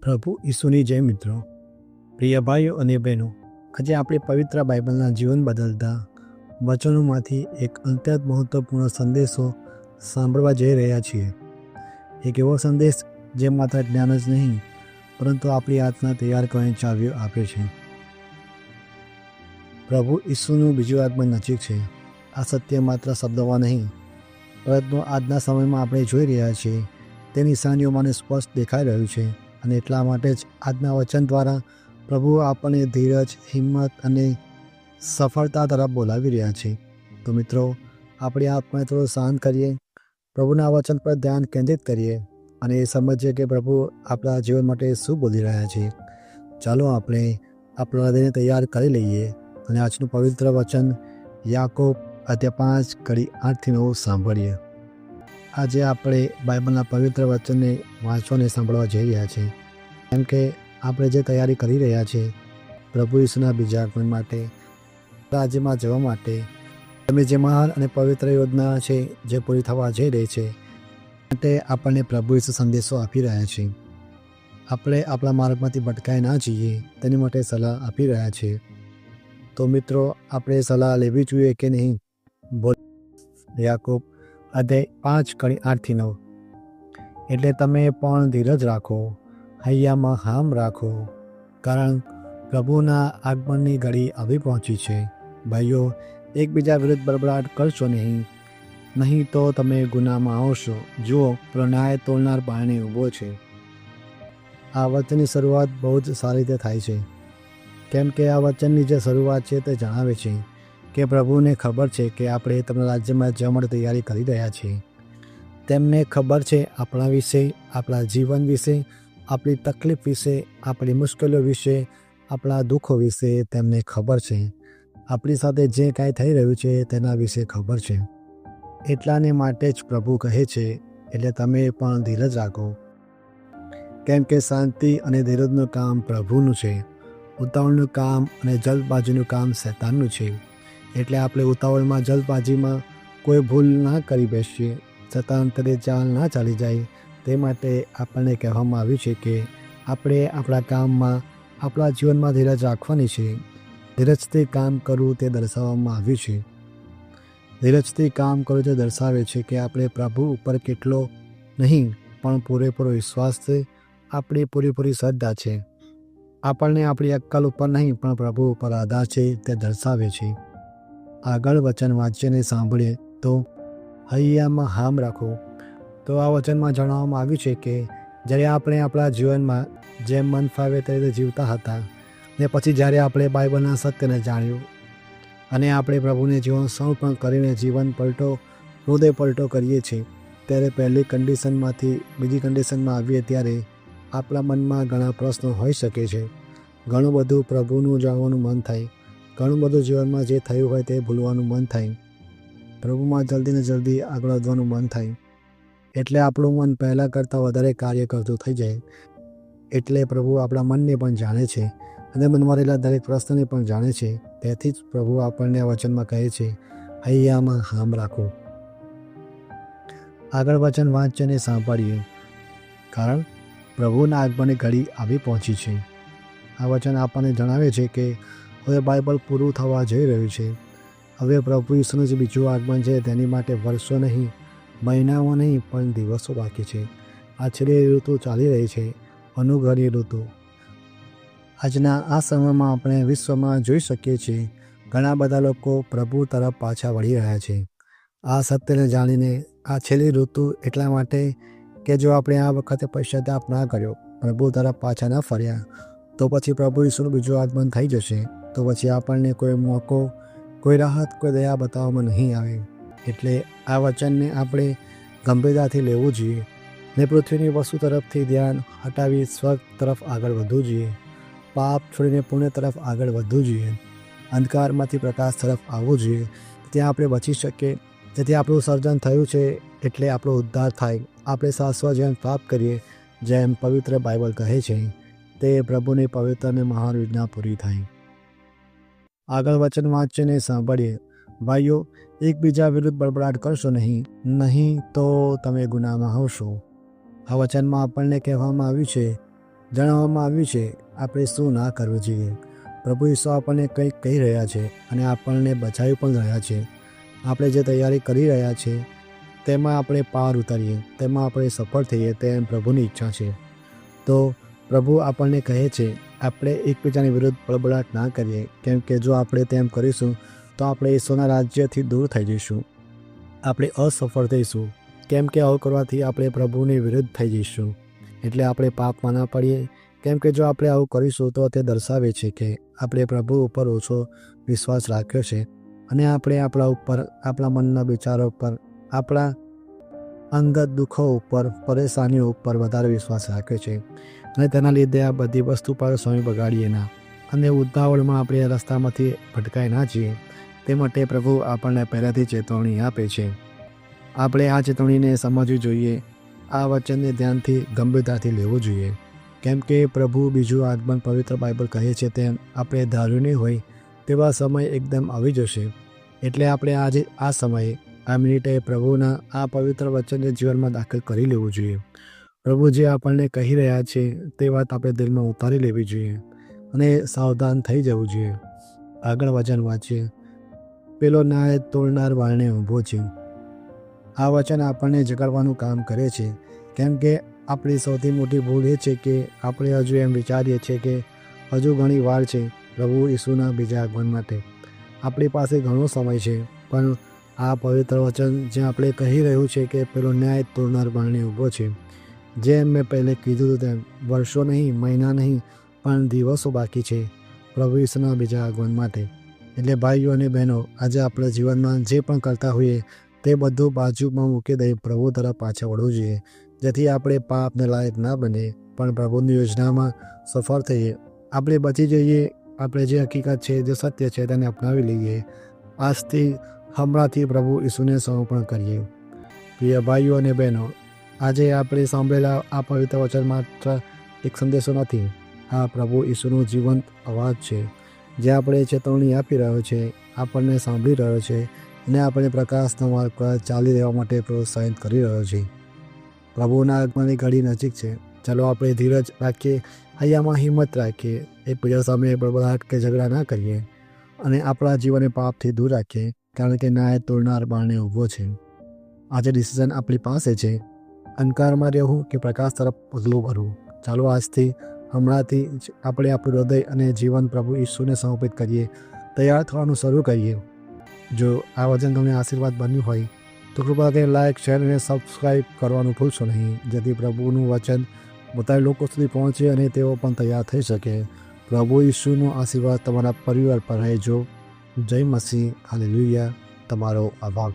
પ્રભુ ઈસુની જય મિત્રો, પ્રિય ભાઈઓ અને બહેનો, આજે આપણે પવિત્ર બાઇબલના જીવન બદલતા વચનોમાંથી એક અત્યંત મહત્વપૂર્ણ સંદેશો સાંભળવા જઈ રહ્યા છીએ. એક એવો સંદેશ જે માત્ર જ્ઞાન જ નહીં પરંતુ આપણી આત્મા તૈયાર કરવાની ચાવીઓ આપે છે. પ્રભુ ઈસુનું બીજું આગમન નજીક છે. આ સત્ય માત્ર શબ્દોમાં નહીં પરંતુ આજના સમયમાં આપણે જોઈ રહ્યા છીએ તે નિશાનીઓ મને સ્પષ્ટ દેખાઈ રહ્યું છે. અને એટલા માટે જ આજના વચન દ્વારા પ્રભુ આપણને ધીરજ, હિંમત અને સફળતા તરફ બોલાવી રહ્યા છે. તો મિત્રો, આપણી આત્માને થોડું શાંત કરીએ, પ્રભુના વચન પર ધ્યાન કેન્દ્રિત કરીએ અને એ સમજીએ કે પ્રભુ આપણા જીવન માટે શું બોલી રહ્યા છે. ચાલો આપણે આપણા હૃદયને તૈયાર કરી લઈએ અને આજનું પવિત્ર વચન યાકોબ અધ્યાય 5 કડી 8-9 સાંભળીએ. આજે આપણે બાઇબલના પવિત્ર વચનને વાંચવાને સાંભળવા જઈ રહ્યા છીએ, કેમ કે આપણે જે તૈયારી કરી રહ્યા છીએ પ્રભુ ઈસુના બીજા આગમન માટે, રાજ્યમાં જવા માટે, તમે જે મહાન અને પવિત્ર યોજના છે જે પૂરી થવા જઈ રહી છે માટે આપણને પ્રભુ ઈસુ સંદેશો આપી રહ્યા છે. આપણે આપણા માર્ગમાંથી ભટકાઈ ના જઈએ તેની માટે સલાહ આપી રહ્યા છે. તો મિત્રો, આપણે સલાહ લેવી જોઈએ કે નહીં? યાકોબ અધ્યાય 5 કડી 8-9. એટલે તમે પણ ધીરજ રાખો, હૈયામાં હામ રાખો, કારણ પ્રભુના આગમનની ઘડી આવી પહોંચી છે. ભાઈઓ, એકબીજા વિરુદ્ધ બળબડાટ કરશો નહીં તો તમે ગુનામાં આવશો. જુઓ, ન્યાય તોલનાર બારણે ઊભો છે. આ વચનની શરૂઆત બહુ જ સારી રીતે થાય છે, કેમ કે આ વચનની જે શરૂઆત છે તે જણાવે છે કે પ્રભુને ખબર છે કે આપણે તેમના રાજ્યમાં જવા માટે તૈયારી કરી રહ્યા છીએ. તેમને ખબર છે આપણા વિશે, આપણા જીવન વિશે, આપણી તકલીફ વિશે, આપણી મુશ્કેલીઓ વિશે, આપણા દુઃખો વિશે તેમને ખબર છે. આપણી સાથે જે કાંઈ થઈ રહ્યું છે તેના વિશે ખબર છે. એટલાને માટે જ પ્રભુ કહે છે, એટલે તમે પણ ધીરજ રાખો, કેમ કે શાંતિ અને ધીરજનું કામ પ્રભુનું છે. ઉતાવળનું કામ અને જલ્દબાજીનું કામ શૈતાનનું છે. એટલે આપણે ઉતાવળમાં, જલ્દબાજીમાં કોઈ ભૂલ ના કરી બેસીએ, શૈતાન તરે ચાલ ના ચાલી જાય. તે માટે આપણને કહેવામાં આવ્યું છે કે આપણે આપણા કામમાં, આપણા જીવનમાં ધીરજ રાખવાની છે. ધીરજથી કામ કરવું તે દર્શાવવામાં આવ્યું છે. ધીરજથી કામ કરવું તે દર્શાવે છે કે આપણે પ્રભુ ઉપર કેટલો નહીં પણ પૂરેપૂરો વિશ્વાસ છે, આપણી પૂરેપૂરી શ્રદ્ધા છે. આપણને આપણી અક્કલ ઉપર નહીં પણ પ્રભુ ઉપર આધાર છે તે દર્શાવે છે. આગળ વચન વાંચીને સાંભળીએ તો હૈયામાં હામ રાખો. તો આ વચનમાં જણાવવામાં આવ્યું છે કે જ્યારે આપણે આપણા જીવનમાં જેમ મન ફાવે તે રીતે જીવતા હતા ને પછી જ્યારે આપણે બાઇબલના સત્યને જાણ્યું અને આપણે પ્રભુને જીવન સમર્પણ કરીને જીવન પલટો, હૃદય પલટો કરીએ છીએ, ત્યારે પહેલી કન્ડિશનમાંથી બીજી કન્ડિશનમાં આવીએ ત્યારે આપણા મનમાં ઘણા પ્રશ્નો હોઈ શકે છે. ઘણું બધું પ્રભુનું જાણવાનું મન થાય, ઘણું બધું જીવનમાં જે થયું હોય તે ભૂલવાનું મન થાય, પ્રભુમાં જલ્દીને જલ્દી આગળ વધવાનું મન થાય. એટલે આપણું મન પહેલાં કરતાં વધારે કાર્ય કરતું થઈ જાય. એટલે પ્રભુ આપણા મનને પણ જાણે છે અને મનમાં રહેલા દરેક પ્રશ્નને પણ જાણે છે. તેથી જ પ્રભુ આપણને આ વચનમાં કહે છે, હૈયામાં હામ રાખો. આગળ વચન વાંચીને સાંભળીએ, કારણ પ્રભુના આગમનની ઘડી આવી પહોંચી છે. આ વચન આપણને જણાવે છે કે હવે બાઇબલ પૂરું થવા જઈ રહ્યું છે. હવે પ્રભુ ઈસુનું જે બીજું આગમન છે તેની માટે વર્ષો નહીં, મહિનાઓ નહીં પણ દિવસો બાકી છે. આ છેલ્લી ઋતુ ચાલી રહી છે, અનુઘરી ઋતુ. આજના આ સમયમાં આપણે વિશ્વમાં જોઈ શકીએ છીએ ઘણા બધા લોકો પ્રભુ તરફ પાછા વળી રહ્યા છે. આ સત્યને જાણીને આ છેલ્લી ઋતુ એટલા માટે કે જો આપણે આ વખતે પશ્ચાતાપ ના કર્યો, પ્રભુ તરફ પાછા ન ફર્યા, તો પછી પ્રભુ ઈસુનું બીજું આગમન થઈ જશે. તો પછી આપણને કોઈ મોકો, કોઈ રાહત, કોઈ દયા બતાવવામાં નહીં આવે. એટલે આ વચનને આપણે ગંભીરતાથી લેવું જોઈએ ને પૃથ્વીની વસ્તુ તરફથી ધ્યાન હટાવી સ્વર્ગ તરફ આગળ વધવું જોઈએ. પાપ છોડીને પુણ્ય તરફ આગળ વધવું જોઈએ. અંધકારમાંથી પ્રકાશ તરફ આવવું જોઈએ, ત્યાં આપણે બચી શકીએ, જેથી આપણું સર્જન થયું છે એટલે આપણો ઉદ્ધાર થાય, આપણે શાશ્વત જીવન પ્રાપ્ત કરીએ. જેમ પવિત્ર બાઇબલ કહે છે, તે પ્રભુની પવિત્ર અને મહાન યોજના પૂરી થાય. આગળ વચન વાંચીને સાંભળીએ, ભાઈઓ, એકબીજા વિરુદ્ધ બળબડાટ કરશો નહીં તો તમે ગુનામાં આવશો. આ વચનમાં આપણને કહેવામાં આવ્યું છે જણાવવામાં આવ્યું છે આપણે શું ના કરવું જોઈએ. પ્રભુ ઈસુ આપણને કંઈક કહી રહ્યા છે અને આપણને બચાવી પણ રહ્યા છે. આપણે જે તૈયારી કરી રહ્યા છે તેમાં આપણે પાર ઉતારીએ, તેમાં આપણે સફળ થઈએ તેમ પ્રભુની ઈચ્છા છે. તો પ્રભુ આપણને કહે છે આપણે એકબીજાની વિરુદ્ધ બળબડાટ ના કરીએ, કેમ કે જો આપણે તેમ કરીશું તો આપણે ઈશ્વરના રાજ્યથી દૂર થઈ જઈશું. આપણે અસફળ થઈશું, કેમ કે આવું કરવાથી આપણે પ્રભુની વિરુદ્ધ થઈ જઈશું. એટલે આપણે પાપમાં ના પડીએ, કેમ કે જો આપણે આવું કરીશું તો તે દર્શાવે છે કે આપણે પ્રભુ ઉપર ઓછો વિશ્વાસ રાખ્યો છે અને આપણે આપણા ઉપર, આપણા મનના વિચારો ઉપર, આપણા અંગત દુઃખો ઉપર, પરેશાનીઓ ઉપર વધારે વિશ્વાસ રાખ્યો છે. અને તેના લીધે આ બધી વસ્તુ પર સમય બગાડીએ ના અને ઉતાવળમાં આપણે રસ્તામાંથી ભટકાઈ ના જઈએ. તે માટે પ્રભુ આપણને પહેલાંથી ચેતવણી આપે છે. આપણે આ ચેતવણીને સમજવી જોઈએ. આ વચનને ધ્યાનથી, ગંભીરતાથી લેવું જોઈએ, કેમ કે પ્રભુ બીજું આગમન પવિત્ર બાઇબલ કહે છે તેમ આપણે ધાર્યું નહીં હોય તેવા સમય એકદમ આવી જશે. એટલે આપણે આજે આ સમયે, આ મિનિટે પ્રભુના આ પવિત્ર વચનને જીવનમાં દાખલ કરી લેવું જોઈએ. પ્રભુ જે આપણને કહી રહ્યા છે તે વાત આપણે દિલમાં ઉતારી લેવી જોઈએ અને સાવધાન થઈ જવું જોઈએ. આગળ વચન વાંચીએ. પેલો ન્યાય તોડનાર વાળને ઊભો છે. આ વચન આપણને જગાડવાનું કામ કરે છે, કેમ કે આપણી સૌથી મોટી ભૂલ એ છે કે આપણે હજુ એમ વિચારીએ છીએ કે હજુ ઘણી વાર છે પ્રભુ ઈસુના બીજા આગમન માટે. આપણી પાસે ઘણો સમય છે, પણ આ પવિત્ર વચન જે આપણે કહી રહ્યું છે કે પેલો ન્યાય તોડનાર વાળને ઊભો છે. જેમ મેં પહેલે કીધું હતું તેમ વર્ષો નહીં, મહિના નહીં, પણ દિવસો બાકી છે પ્રભુ ઈસુના બીજા આગમન માટે. એટલે ભાઈઓ અને બહેનો, આજે આપણા જીવનમાં જે પણ કરતા હોઈએ તે બધું બાજુમાં મૂકી દઈ પ્રભુ તરફ પાછા વળવું જોઈએ, જેથી આપણે પાપને લાયક ના બનીએ પણ પ્રભુની યોજનામાં સફળ થઈએ. આપણે બચી જઈએ, આપણે જે હકીકત છે, જે સત્ય છે તેને અપનાવી લઈએ. આજથી, હમણાંથી પ્રભુ ઈસુને સમર્પણ કરીએ. પ્રિય ભાઈઓ અને બહેનો, આજે આપણે સાંભળેલા આ પવિત્ર વચન માત્ર એક સંદેશો નથી, આ પ્રભુ ઈસુનો જીવંત અવાજ છે, જે આપણે ચેતવણી આપી રહ્યો છે, આપણને સાંભળી રહ્યો છે અને આપણે પ્રકાશના માર્ગ પર ચાલી રહેવા માટે પ્રોત્સાહિત કરી રહ્યો છે. પ્રભુના આગમનની ઘડી નજીક છે. ચાલો આપણે ધીરજ રાખીએ, હૈયામાં હિંમત રાખીએ, એકબીજા સામે બળબડાટ કે ઝઘડા ના કરીએ અને આપણા જીવનને પાપથી દૂર રાખીએ, કારણ કે ન્યાય તોડનાર બારણે ઊભો છે. આજે ડિસિઝન આપણી પાસે છે, અંધકારમાં રહેવું કે પ્રકાશ તરફ પગલું ભરવું. ચાલો આજથી, હમણાંથી જ આપણે આપણું હૃદય અને જીવન પ્રભુ ઈસુને સમર્પિત કરીએ, તૈયાર થવાનું શરૂ કરીએ. જો આ વચન તમને આશીર્વાદ બન્યું હોય તો કૃપા કરીને લાઇક, શેર અને સબસ્ક્રાઈબ કરવાનું ભૂલશો નહીં, જેથી પ્રભુનું વચન બધા લોકો સુધી પહોંચે અને તેઓ પણ તૈયાર થઈ શકે. પ્રભુ ઈસુનો આશીર્વાદ તમારા પરિવાર પર રહેજો. જય મસીહ. હાલેલુયા. તમારો આભાર.